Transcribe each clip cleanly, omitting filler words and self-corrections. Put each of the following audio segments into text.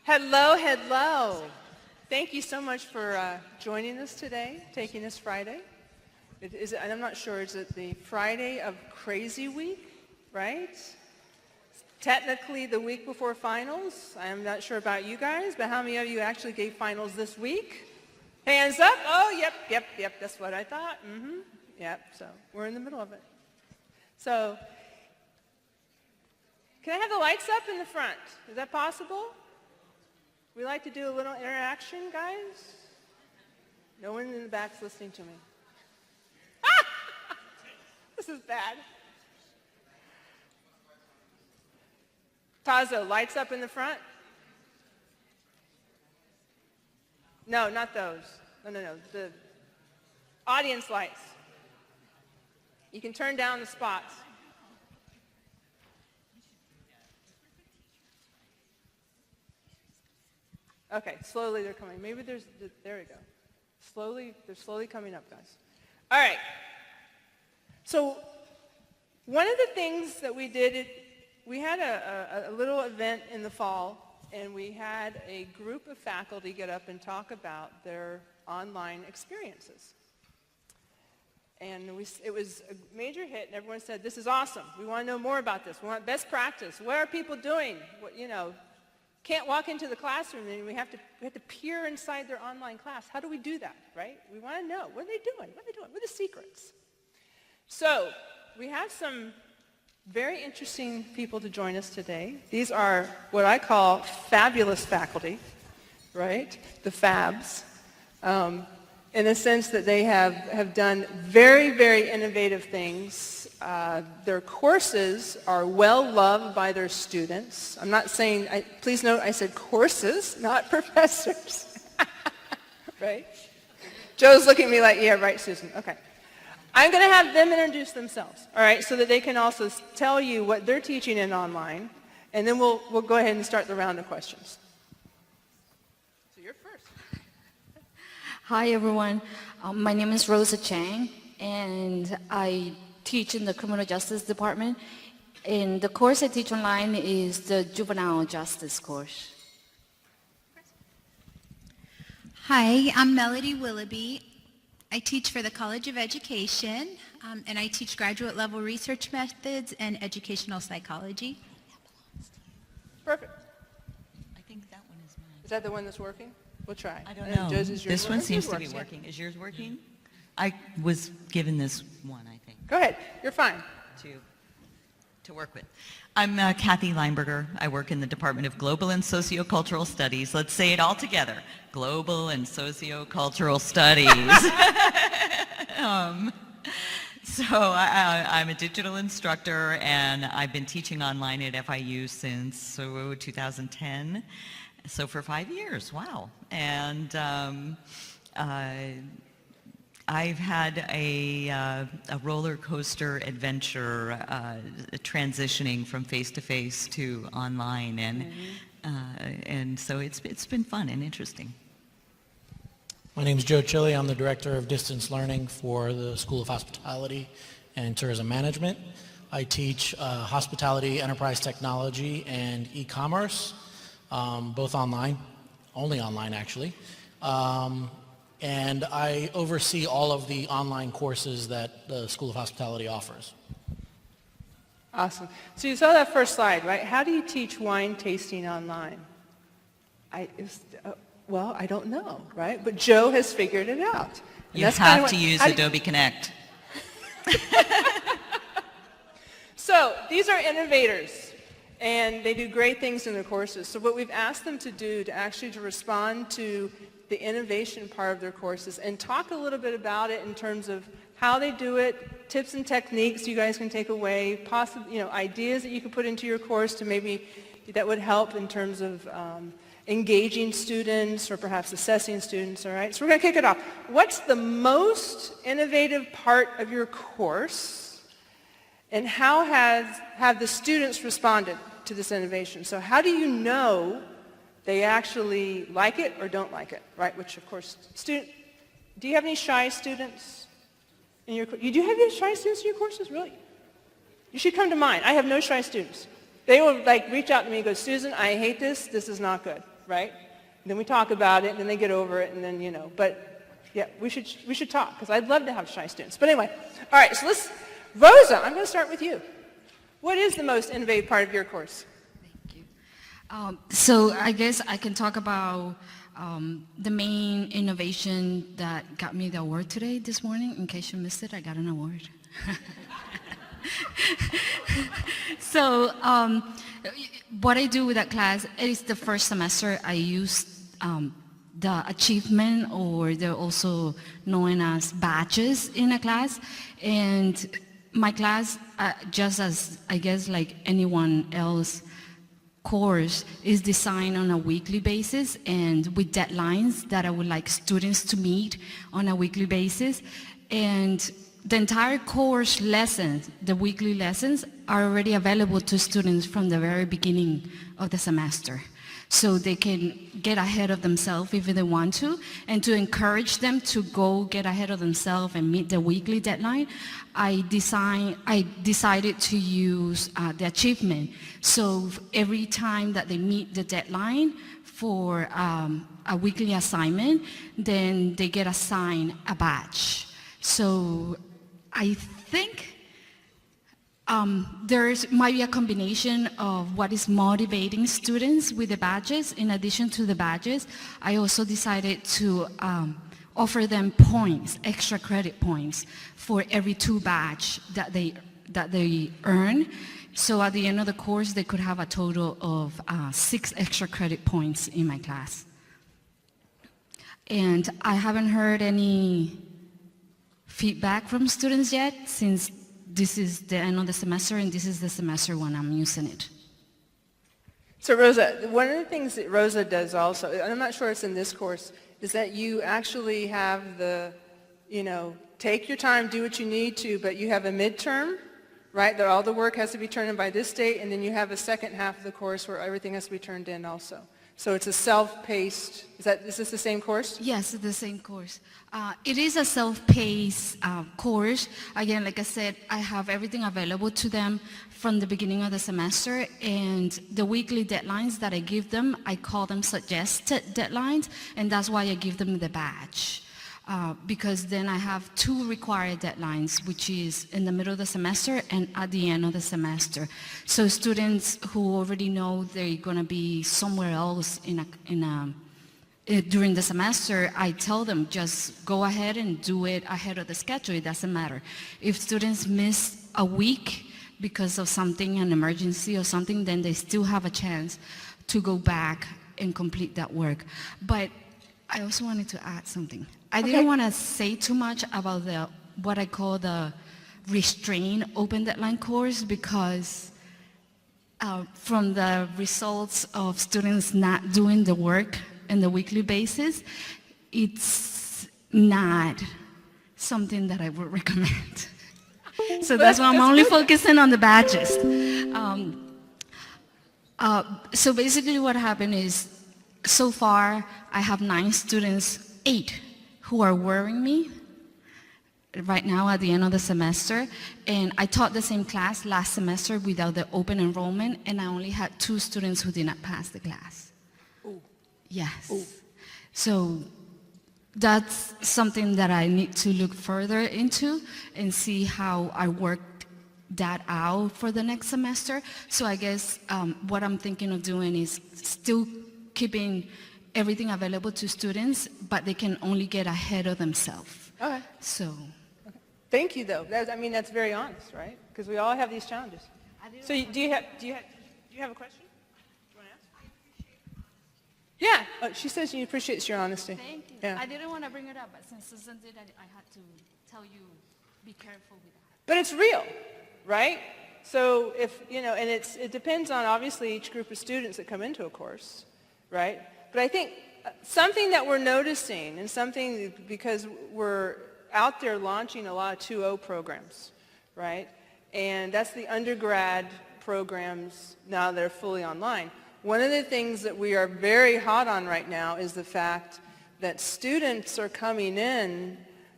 Hello, hello. Thank you so much for joining us today, taking this Friday. And I'm not sure, is it the Friday of Crazy Week, right? Technically the week before finals. I'm not sure about you guys, but how many of you actually gave finals this week? Hands up. Oh, yep, that's what I thought. Yep, so we're in the middle of it. So, can I have the lights up in the front? Is that possible? We like to do a little interaction, guys. No one in the back's listening to me. This is bad. Tazo, lights up in the front? No, not those. No. The audience lights. You can turn down the spots. Okay, slowly they're coming. Maybe there we go. They're slowly coming up, guys. All right. So one of the things that we did, we had a little event in the fall, and we had a group of faculty get up and talk about their online experiences. And it was a major hit, and everyone said, this is awesome. We want to know more about this. We want best practice. What are people doing? Can't walk into the classroom, and we have to peer inside their online class. How do we do that, right? We want to know. What are they doing? What are the secrets? So we have some very interesting people to join us today. These are what I call fabulous faculty, right? The Fabs. In the sense that they have done very, very innovative things. Their courses are well loved by their students. I'm not saying, please note I said courses, not professors. Right? Joe's looking at me like, yeah, right, Susan. Okay. I'm going to have them introduce themselves, all right, so that they can also tell you what they're teaching in online, and then we'll go ahead and start the round of questions. So you're first. Hi, everyone. My name is Rosa Chang, and I teach in the Criminal Justice Department. And the course I teach online is the Juvenile Justice course. Hi, I'm Melody Willoughby. I teach for the College of Education, and I teach graduate level research methods and educational psychology. Perfect. I think that one is mine. Is that the one that's working? We'll try. I don't know. Joe's, is yours This one working? seems to be working. Is yours working? I was given this one, I think, Go ahead. You're fine. to work with. I'm Kathy Leinberger. I work in the Department of Global and Sociocultural Studies. Let's say it all together. Global and Sociocultural Studies. So I'm a digital instructor, and I've been teaching online at FIU since 2010. So for 5 years, wow. And I've had a roller coaster adventure transitioning from face-to-face to online, and so it's been fun and interesting. My name is Joe Chili. I'm the Director of Distance Learning for the School of Hospitality and Tourism Management. I teach hospitality, enterprise technology, and e-commerce, both online, only online actually. And I oversee all of the online courses that the School of Hospitality offers. Awesome. So you saw that first slide, right? How do you teach wine tasting online? Well, I don't know, right? But Joe has figured it out. You have to use Adobe Connect. So these are innovators, and they do great things in their courses. So what we've asked them to do to respond to the innovation part of their courses and talk a little bit about it in terms of how they do it, tips and techniques you guys can take away, ideas that you can put into your course to maybe that would help in terms of engaging students or perhaps assessing students, all right? So we're going to kick it off. What's the most innovative part of your course, and how have the students responded to this innovation? So how do you know they actually like it or don't like it, right? Which, of course, do you have any shy students in your course? Do you have any shy students in your courses, really? You should come to mine. I have no shy students. They will reach out to me and go, Susan, I hate this. This is not good. right? And then we talk about it, and then they get over it, and then, you know, but yeah, we should talk, because I'd love to have shy students. But anyway, all right, so Rosa, I'm going to start with you. What is the most innovative part of your course? Thank you. So I guess I can talk about the main innovation that got me the award today, this morning. In case you missed it, I got an award. So what I do with that class is the first semester I use the achievement, or they're also known as badges in a class. And my class, just as I guess like anyone else course, is designed on a weekly basis and with deadlines that I would like students to meet on a weekly basis. And the entire course lessons, the weekly lessons, are already available to students from the very beginning of the semester. So they can get ahead of themselves if they want to, and to encourage them to go get ahead of themselves and meet the weekly deadline, I decided to use the achievement. So every time that they meet the deadline for a weekly assignment, then they get assigned a badge. So I think there might be a combination of what is motivating students with the badges. In addition to the badges, I also decided to offer them points, extra credit points, for every 2 badge that they earn. So at the end of the course, they could have a total of 6 extra credit points in my class. And I haven't heard any feedback from students yet, since this is the end of the semester and this is the semester when I'm using it. So Rosa, one of the things that Rosa does also, and I'm not sure it's in this course, is that you actually have the, you know, take your time, do what you need to, but you have a midterm, right, that all the work has to be turned in by this date, and then you have a second half of the course where everything has to be turned in also. So it's a self-paced, is this the same course? Yes, the same course. It is a self-paced course. Again, like I said, I have everything available to them from the beginning of the semester, and the weekly deadlines that I give them, I call them suggested deadlines, and that's why I give them the badge. Because then I have 2 required deadlines, which is in the middle of the semester and at the end of the semester. So students who already know they're going to be somewhere else during the semester, I tell them just go ahead and do it ahead of the schedule. It doesn't matter. If students miss a week because of something, an emergency or something, then they still have a chance to go back and complete that work. But I also wanted to add something. I didn't want to say too much about what I call the restrained open deadline course, because from the results of students not doing the work on the weekly basis, it's not something that I would recommend. So that's why I'm only focusing on the badges. So basically what happened is, so far I have 9 students, 8 who are worrying me right now at the end of the semester, and I taught the same class last semester without the open enrollment, and I only had 2 students who did not pass the class. Ooh. Yes. Ooh. So that's something that I need to look further into and see how I work that out for the next semester. So I guess what I'm thinking of doing is still keeping everything available to students, but they can only get ahead of themselves. Okay. So. Okay. Thank you, though. That's very honest, right? Because we all have these challenges. So do you have a question? Do you want to ask? Yeah. She says she appreciates your honesty. Thank you. Yeah. I didn't want to bring it up, but since Susan did, I had to tell you, be careful with that. But it's real, right? So if, you know, and it depends on obviously each group of students that come into a course, right? But I think something that we're noticing, and something because we're out there launching a lot of 2.0 programs, right? And that's the undergrad programs now that are fully online. One of the things that we are very hot on right now is the fact that students are coming in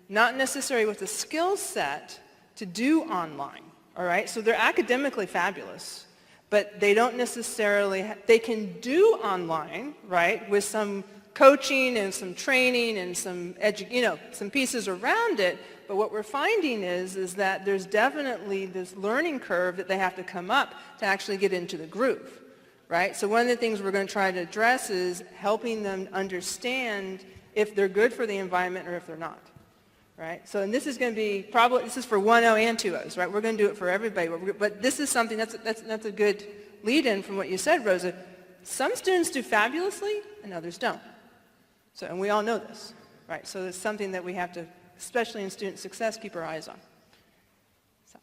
not necessarily with a skill set to do online, all right? So they're academically fabulous, but they don't necessarily, they can do online, right, with some coaching and some training and some, some pieces around it. But what we're finding is that there's definitely this learning curve that they have to come up to actually get into the groove, right? So one of the things we're going to try to address is helping them understand if they're good for the environment or if they're not, right? So, and this is going to be this is for 1.0 and 2.0s, right? We're going to do it for everybody. But this is something that's a good lead-in from what you said, Rosa. Some students do fabulously and others don't. So, and we all know this, right? So it's something that we have to, especially in student success, keep our eyes on. So.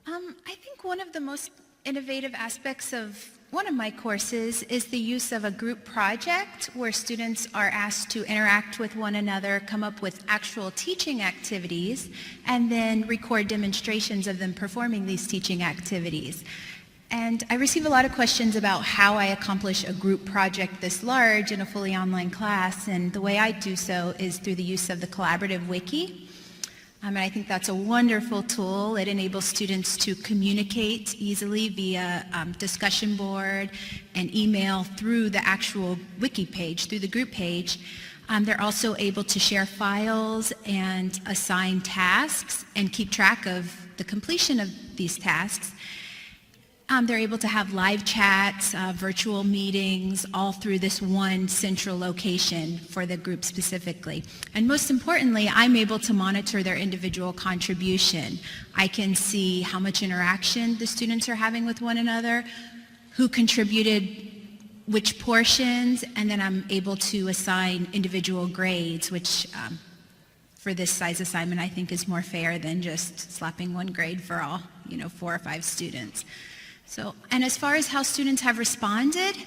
I think one of the most innovative aspects of one of my courses is the use of a group project where students are asked to interact with one another, come up with actual teaching activities, and then record demonstrations of them performing these teaching activities. And I receive a lot of questions about how I accomplish a group project this large in a fully online class, and the way I do so is through the use of the collaborative wiki. And I think that's a wonderful tool. It enables students to communicate easily via discussion board and email through the actual wiki page, through the group page. They're also able to share files and assign tasks and keep track of the completion of these tasks. They're able to have live chats, virtual meetings, all through this one central location for the group specifically. And most importantly, I'm able to monitor their individual contribution. I can see how much interaction the students are having with one another, who contributed which portions, and then I'm able to assign individual grades, which for this size assignment I think is more fair than just slapping one grade for all, 4 or 5 students. So, and as far as how students have responded,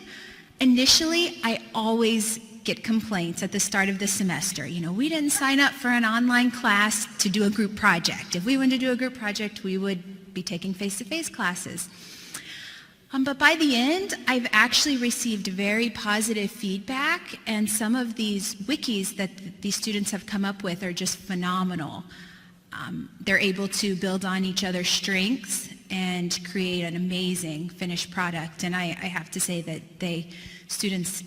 initially I always get complaints at the start of the semester. We didn't sign up for an online class to do a group project. If we wanted to do a group project, we would be taking face-to-face classes. But by the end, I've actually received very positive feedback, and some of these wikis that these students have come up with are just phenomenal. They're able to build on each other's strengths and create an amazing finished product. And I have to say that students,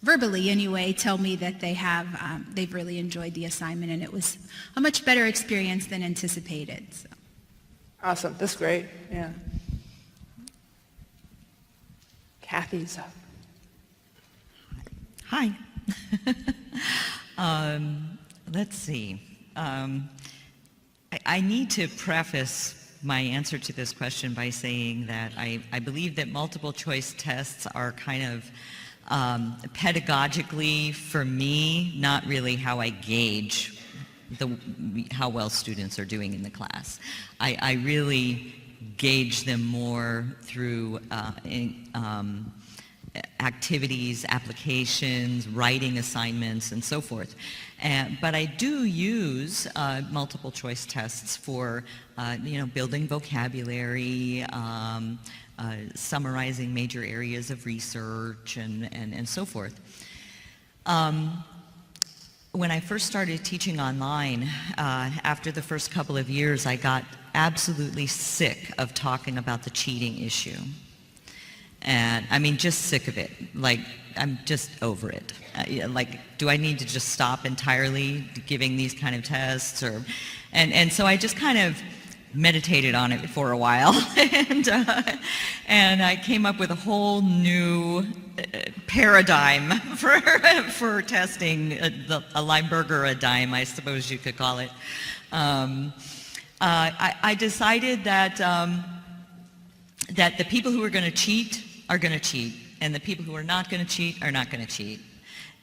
verbally anyway, tell me that they've really enjoyed the assignment, and it was a much better experience than anticipated. So. Awesome. That's great. Yeah. Kathy's up. Hi. Let's see. I need to preface my answer to this question by saying that I believe that multiple choice tests are kind of pedagogically, for me, not really how I gauge how well students are doing in the class. I really gauge them more through activities, applications, writing assignments, and so forth. But I do use multiple choice tests for, building vocabulary, summarizing major areas of research, and so forth. When I first started teaching online, after the first couple of years, I got absolutely sick of talking about the cheating issue. And I mean, just sick of it. Like, I'm just over it. Do I need to just stop entirely giving these kind of tests? And so I just kind of meditated on it for a while. And I came up with a whole new paradigm for testing, a Limburger dime, I suppose you could call it. I decided that the people who are going to cheat are going to cheat, and the people who are not going to cheat are not going to cheat.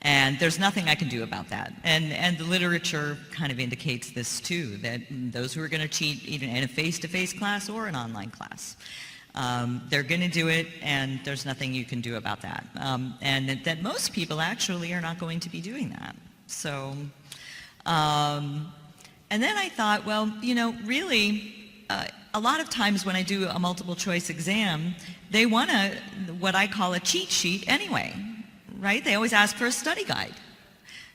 And there's nothing I can do about that. And the literature kind of indicates this too, that those who are going to cheat, even in a face-to-face class or an online class, they're going to do it, and there's nothing you can do about that. And that most people actually are not going to be doing that. So, and then I thought, well, really, a lot of times when I do a multiple choice exam, they want what I call a cheat sheet anyway, right? They always ask for a study guide,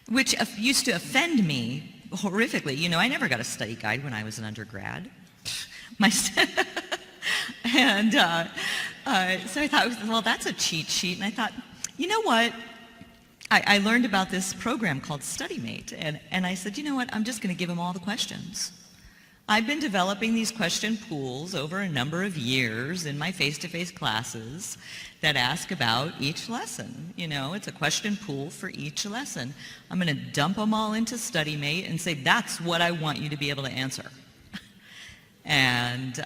which used to offend me horrifically. I never got a study guide when I was an undergrad. And so I thought, well, that's a cheat sheet. And I thought, you know what? I learned about this program called StudyMate, and I said, you know what? I'm just going to give them all the questions. I've been developing these question pools over a number of years in my face-to-face classes that ask about each lesson. You know, it's a question pool for each lesson. I'm going to dump them all into StudyMate and say, that's what I want you to be able to answer. And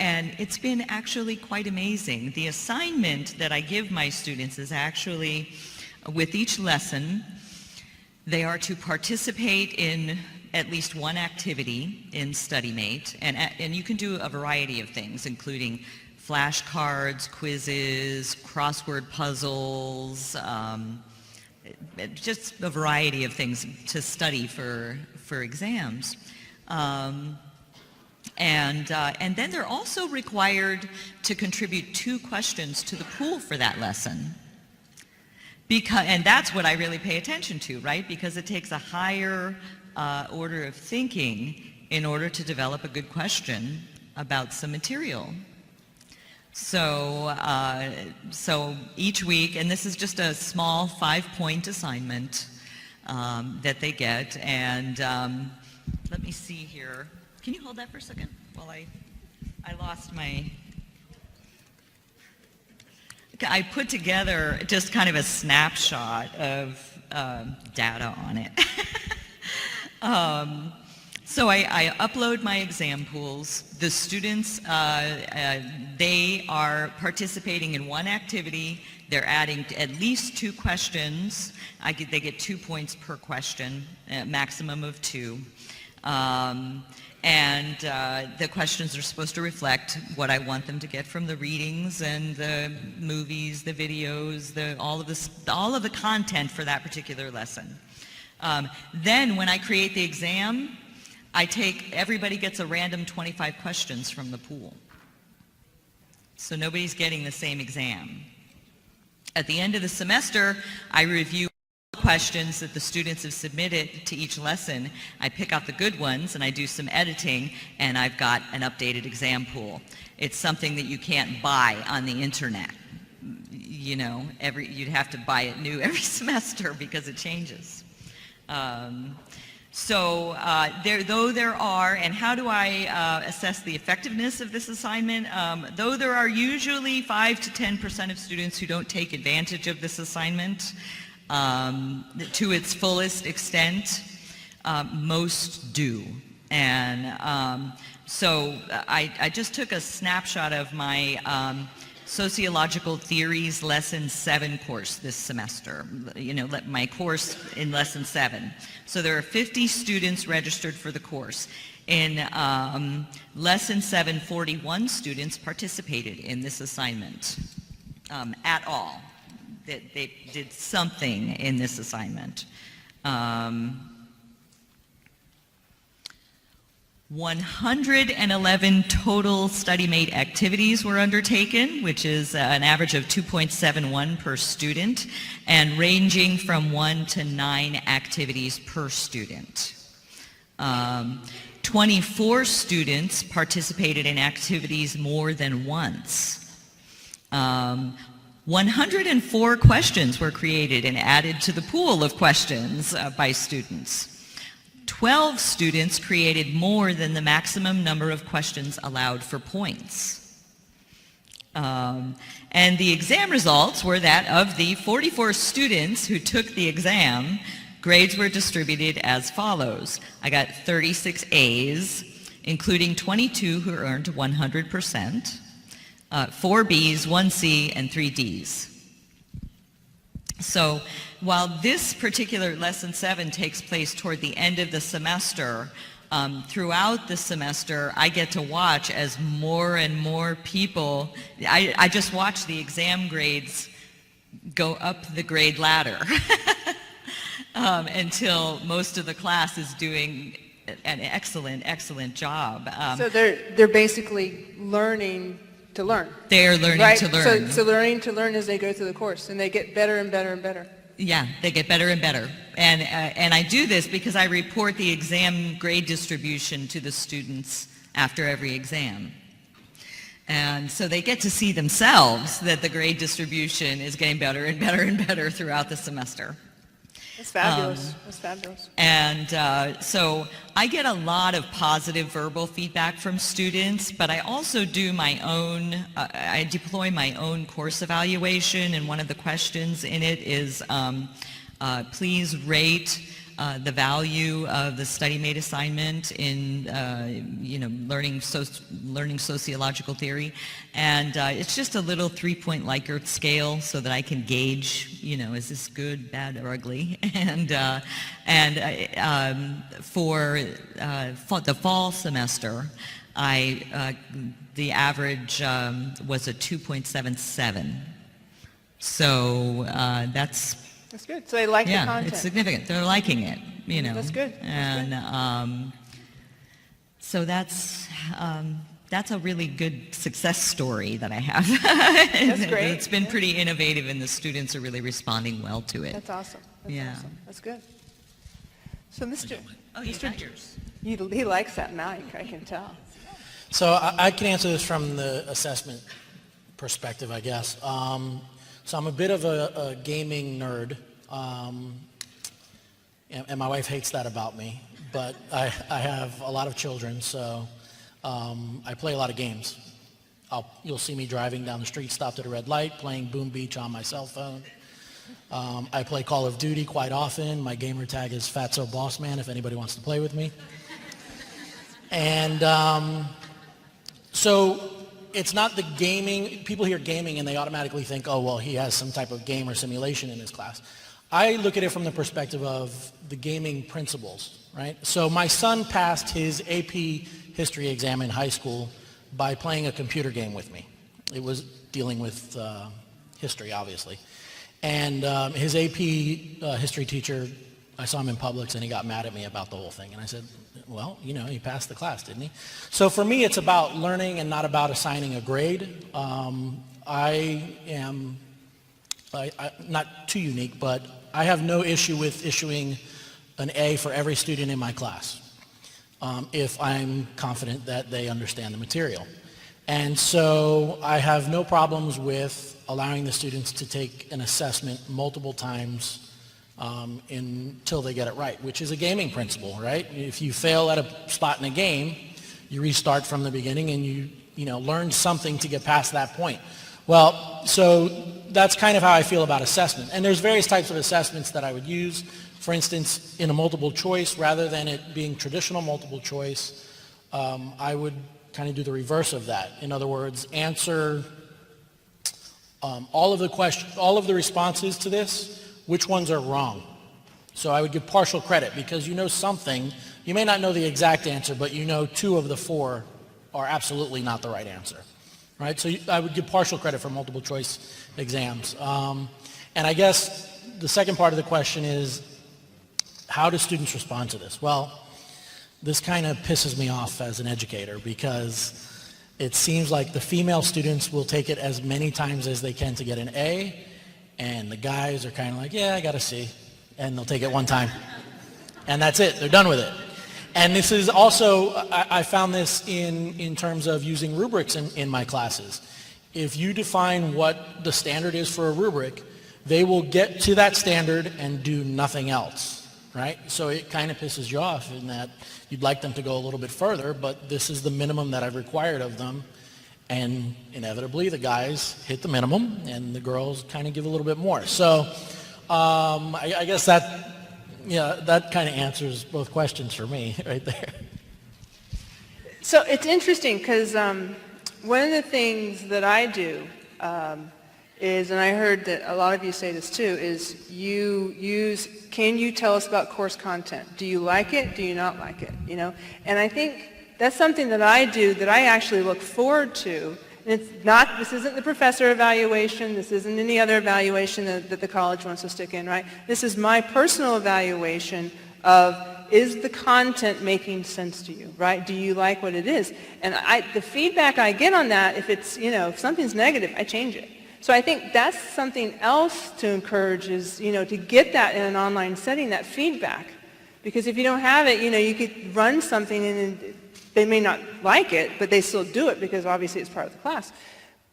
it's been actually quite amazing. The assignment that I give my students is actually, with each lesson, they are to participate in at least one activity in StudyMate, and you can do a variety of things, including flashcards, quizzes, crossword puzzles, just a variety of things to study for exams. And then they're also required to contribute 2 questions to the pool for that lesson. And that's what I really pay attention to, right? Because it takes a higher order of thinking in order to develop a good question about some material. So, so each week, and this is just a small 5-point assignment that they get, and let me see here. Can you hold that for a second while I lost my... I put together just kind of a snapshot of data on it. So I upload my exam pools. The students, they are participating in one activity. They're adding at least 2 questions. They get 2 points per question, a maximum of 2. And the questions are supposed to reflect what I want them to get from the readings and the movies, the videos, all of the content for that particular lesson. Then when I create the exam, everybody gets a random 25 questions from the pool. So nobody's getting the same exam. At the end of the semester, I review questions that the students have submitted to each lesson. I pick out the good ones and I do some editing, and I've got an updated exam pool. It's something that you can't buy on the internet. You know, you'd have to buy it new every semester because it changes. And how do I assess the effectiveness of this assignment? Though there are usually 5 to 10% of students who don't take advantage of this assignment to its fullest extent, most do. And so I just took a snapshot of my Sociological Theories Lesson 7 course this semester, you know, my course in Lesson 7. So there are 50 students registered for the course. In Lesson 7, 41 students participated in this assignment at all. They did something in this assignment. 111 total StudyMate activities were undertaken, which is an average of 2.71 per student, and ranging from 1 to 9 activities per student. 24 students participated in activities more than once. 104 questions were created and added to the pool of questions by students. 12 students created more than the maximum number of questions allowed for points. And the exam results were that of the 44 students who took the exam, grades were distributed as follows. I got 36 A's, including 22 who earned 100%, 4 B's, 1 C, and 3 D's. So while this particular Lesson 7 takes place toward the end of the semester, throughout the semester, I get to watch as more and more people, I just watch the exam grades go up the grade ladder until most of the class is doing an excellent, excellent job. So they're basically learning to learn. They're learning right? to learn. So learning to learn as they go through the course, and they get better and better and better. Yeah, they get better and better. And I do this because I report the exam grade distribution to the students after every exam. And so they get to see themselves that the grade distribution is getting better and better and better throughout the semester. That's fabulous. That's fabulous. And so I get a lot of positive verbal feedback from students, but I also do my own, I deploy my own course evaluation, and one of the questions in it is please rate the value of the study-made assignment in, learning sociological theory. And it's just a little 3-point Likert scale so that I can gauge, is this good, bad, or ugly? And for the fall semester, the average was a 2.77. So that's good. So they like the yeah, content. it's significant. They're liking it, That's good. And so that's a really good success story that I have. That's great. It's been pretty innovative, and the students are really responding well to it. That's awesome. That's Yeah. awesome. That's good. So Mr. Oh, you got yours. He likes that mic, I can tell. So I can answer this from the assessment perspective, I guess. So I'm a bit of a gaming nerd, and my wife hates that about me, but I have a lot of children, so I play a lot of games. You'll see me driving down the street, stopped at a red light, playing Boom Beach on my cell phone. I play Call of Duty quite often. My gamer tag is Fatso Bossman if anybody wants to play with me. And so it's not the gaming. People hear gaming and they automatically think, oh, well, he has some type of game or simulation in his class. I look at it from the perspective of the gaming principles, right? So my son passed his AP history exam in high school by playing a computer game with me. It was dealing with history, obviously. And his AP history teacher, I saw him in Publix and he got mad at me about the whole thing. And I said, well, he passed the class, didn't he? So for me, it's about learning and not about assigning a grade. I am not too unique, but I have no issue with issuing an A for every student in my class if I'm confident that they understand the material. And so I have no problems with allowing the students to take an assessment multiple times until they get it right, which is a gaming principle, right? If you fail at a spot in a game, you restart from the beginning and you learn something to get past that point. Well, so that's kind of how I feel about assessment. And there's various types of assessments that I would use. For instance, in a multiple choice, rather than it being traditional multiple choice, I would kind of do the reverse of that. In other words, answer all of the responses to this, which ones are wrong. So I would give partial credit because you know something. You may not know the exact answer, but you know 2 of the 4 are absolutely not the right answer. Right? So I would give partial credit for multiple choice exams. And I guess the second part of the question is, how do students respond to this? Well, this kind of pisses me off as an educator because it seems like the female students will take it as many times as they can to get an A, and the guys are kind of like, yeah, I got a C, and they'll take it one time. And that's it. They're done with it. And this is also, I found this in terms of using rubrics in my classes. If you define what the standard is for a rubric, they will get to that standard and do nothing else, right? So it kind of pisses you off in that you'd like them to go a little bit further, but this is the minimum that I've required of them. And inevitably, the guys hit the minimum, and the girls kind of give a little bit more. So I guess that kind of answers both questions for me right there. So it's interesting because one of the things that I do is, and I heard that a lot of you say this too, is can you tell us about course content? Do you like it? Do you not like it? And I think that's something that I do that I actually look forward to. And this isn't the professor evaluation. This isn't any other evaluation that the college wants to stick in, right? This is my personal evaluation of, is the content making sense to you, right? Do you like what it is? And the feedback I get on that, if if something's negative, I change it. So I think that's something else to encourage is, to get that in an online setting, that feedback. Because if you don't have it, you could run something and they may not like it, but they still do it because obviously it's part of the class.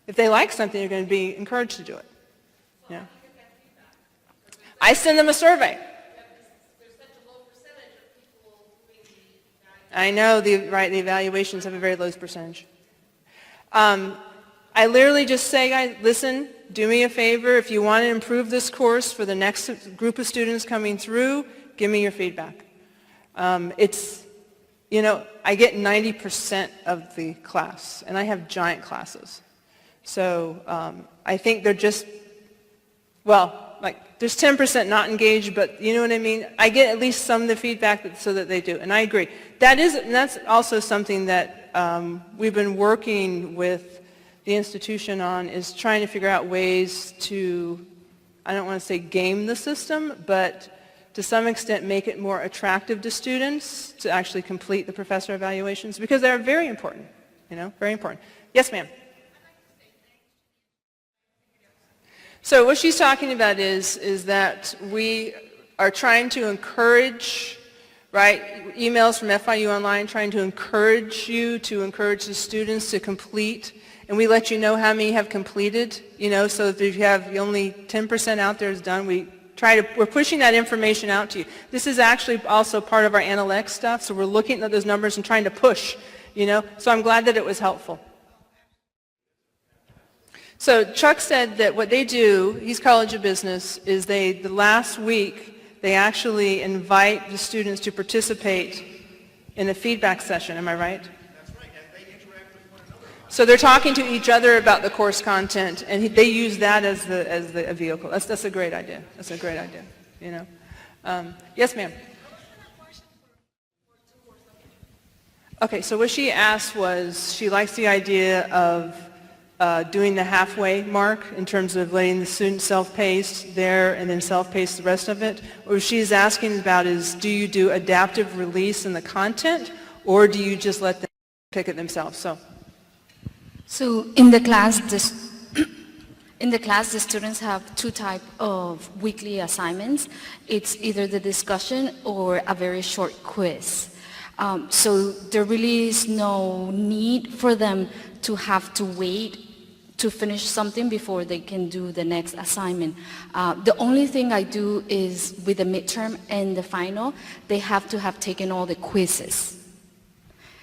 If they like something, they're going to be encouraged to do it. Yeah. I send them a survey. I know, the evaluations have a very low percentage. I literally just say, guys, listen, do me a favor. If you want to improve this course for the next group of students coming through, give me your feedback. I get 90% of the class, and I have giant classes. So I think they're just, there's 10% not engaged, but you know what I mean? I get at least some of the feedback so that they do, and I agree. And that's also something that we've been working with the institution on, is trying to figure out ways to, I don't want to say game the system, but to some extent make it more attractive to students to actually complete the professor evaluations, because they're very important, very important. Yes, ma'am. So what she's talking about is that we are trying to encourage, emails from FIU Online trying to encourage you to encourage the students to complete, and we let you know how many have completed, so if you have only 10% out there is done, we're pushing that information out to you. This is actually also part of our analytics stuff, so we're looking at those numbers and trying to push, so I'm glad that it was helpful. So Chuck said that what they do, he's College of Business, is the last week, they actually invite the students to participate in a feedback session. Am I right? That's right, and they interact with one another. So they're talking to each other about the course content, and they use that as a vehicle. That's a great idea. That's a great idea, Yes, ma'am. Okay, so what she asked was, she likes the idea of doing the halfway mark in terms of letting the student self-pace there and then self-pace the rest of it. What she's asking about is, do you do adaptive release in the content, or do you just let them pick it themselves? So in the class, the students have two types of weekly assignments. It's either the discussion or a very short quiz. So there really is no need for them to have to wait to finish something before they can do the next assignment. The only thing I do is with the midterm and the final, they have to have taken all the quizzes.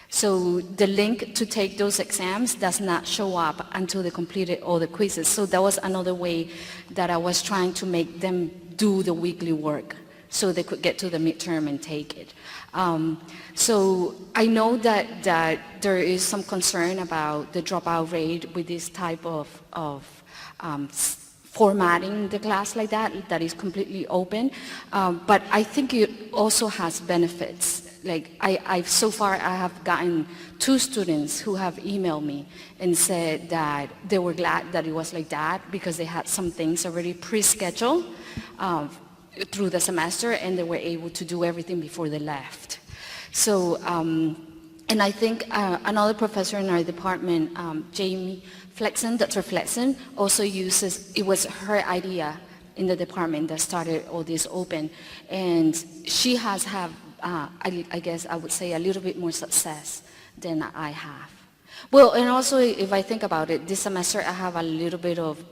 So the link to take those exams does not show up until they completed all the quizzes. So that was another way that I was trying to make them do the weekly work so they could get to the midterm and take it. So I know that there is some concern about the dropout rate with this type of formatting the class like that is completely open. But I think it also has benefits. Like so far I have gotten 2 students who have emailed me and said that they were glad that it was like that because they had some things already pre-scheduled through the semester, and they were able to do everything before they left. So, and I think another professor in our department, Jamie Flexen, Dr. Flexen, also uses, it was her idea in the department that started all this open, and she has had, I guess I would say, a little bit more success than I have. Well, and also if I think about it, this semester I have a little bit of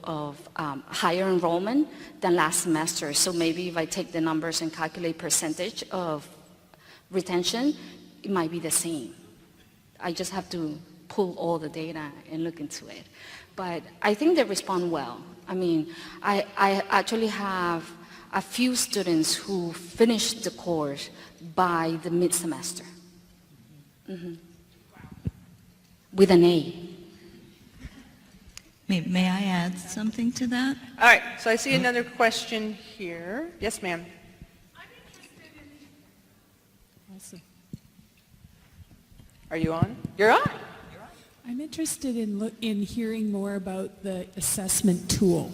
higher enrollment than last semester. So maybe if I take the numbers and calculate percentage of retention, it might be the same. I just have to pull all the data and look into it. But I think they respond well. I mean, I actually have a few students who finished the course by the mid-semester. Mm-hmm. With an A. May I add something to that? All right, so I see another question here. Yes, ma'am. Awesome. Are you on? You're on. I'm interested in hearing more about the assessment tool.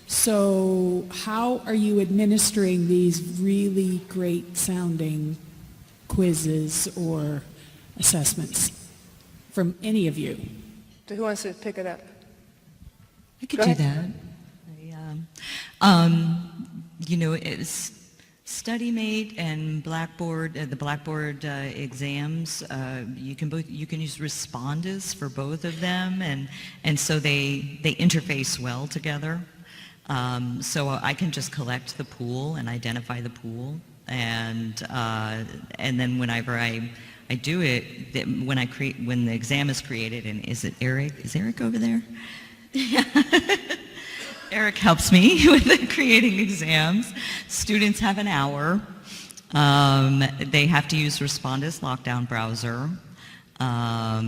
So how are you administering these really great sounding quizzes or assessments from any of you? So who wants to pick it up? I could Go do ahead. that. You know, StudyMate and Blackboard, the Blackboard exams, you can use Respondus for both of them, and so they interface well together. So I can just collect the pool and identify the pool, and then whenever I do it, when the exam is created, and is Eric over there? Eric helps me with creating exams. Students have an hour. They have to use Respondus Lockdown Browser. I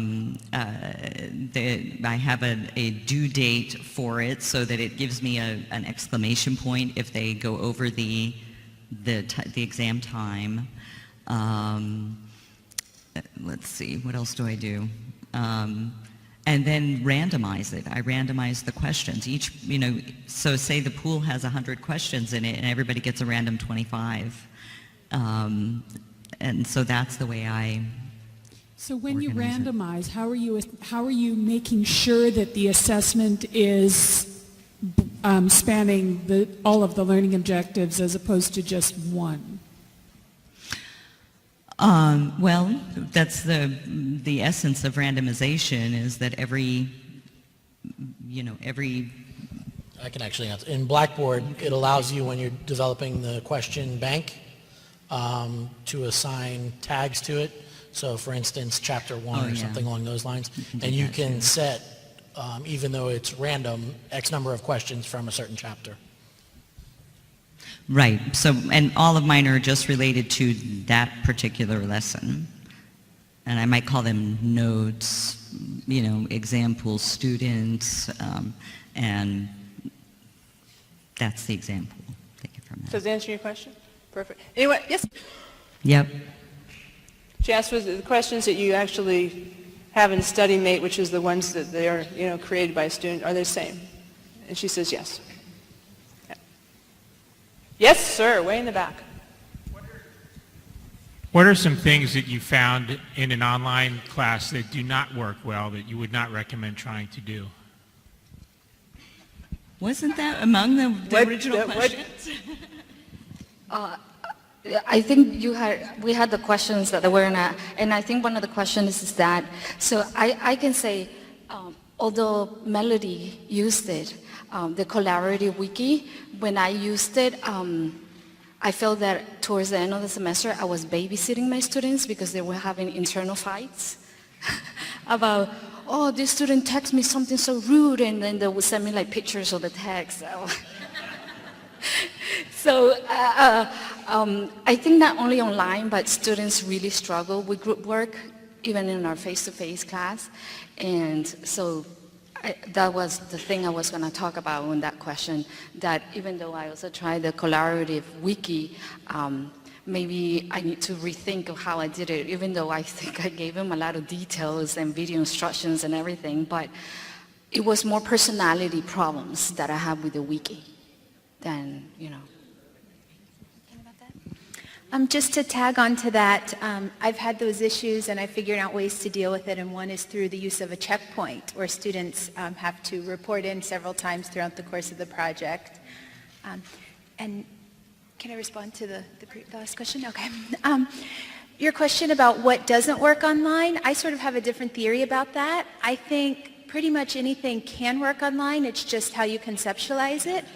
have a due date for it so that it gives me an exclamation point if they go over the exam time. Let's see, what else do I do? And then randomize it. I randomize the questions. So say the pool has 100 questions in it and everybody gets a random 25. And so that's the way I So when you organize it. randomize, how are you making sure that the assessment is spanning all of the learning objectives as opposed to just one? Well, that's the essence of randomization, is that every I can actually answer. In Blackboard, it allows you, when you're developing the question bank, to assign tags to it. So for instance, chapter 1 or yeah. something along those lines. can do And you that, can too. set, even though it's random, X number of questions from a certain chapter. Right. So, and all of mine are just related to that particular lesson. And I might call them notes, exam pool students, and that's the example. Take it from there. Does that answer your question? Perfect. Anyway, yes? Yep. She asked was the questions that you actually have in StudyMate, which is the ones that they are, created by a student, are they the same? And she says yes. Yeah. Yes, sir, way in the back. What are some things that you found in an online class that do not work well that you would not recommend trying to do? Wasn't that among the What- original what- questions? I think we had the questions that were in and I think one of the questions is that, so I can say, although Melody used it, the Colarity Wiki, when I used it, I felt that towards the end of the semester, I was babysitting my students because they were having internal fights about, oh, this student texted me something so rude, and then they would send me like pictures of the text. So I think not only online, but students really struggle with group work, even in our face-to-face class. And so that was the thing I was going to talk about in that question, that even though I also tried the collaborative wiki, maybe I need to rethink of how I did it, even though I think I gave them a lot of details and video instructions and everything, but it was more personality problems that I have with the wiki than. Just to tag on to that, I've had those issues and I figured out ways to deal with it, and one is through the use of a checkpoint where students have to report in several times throughout the course of the project. And can I respond to the last question? Okay. Your question about what doesn't work online, I sort of have a different theory about that. I think pretty much anything can work online, it's just how you conceptualize it.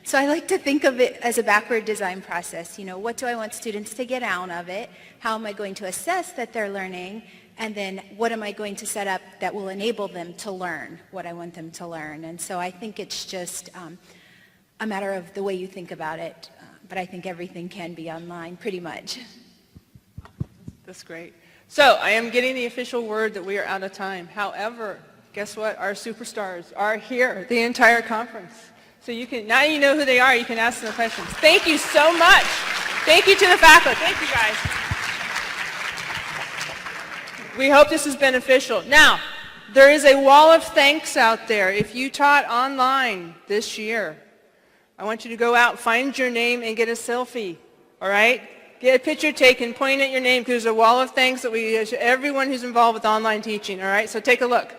So I like to think of it as a backward design process. What do I want students to get out of it? How am I going to assess that they're learning? And then what am I going to set up that will enable them to learn what I want them to learn? And so I think it's just a matter of the way you think about it. But I think everything can be online, pretty much. That's great. So I am getting the official word that we are out of time. However, guess what? Our superstars are here the entire conference. So now you know who they are, you can ask them questions. Thank you so much. Thank you to the faculty. Thank you, guys. We hope this is beneficial. Now, there is a wall of thanks out there. If you taught online this year, I want you to go out, find your name, and get a selfie, all right? Get a picture taken, point at your name, because there's a wall of thanks that everyone who's involved with online teaching, all right? So take a look.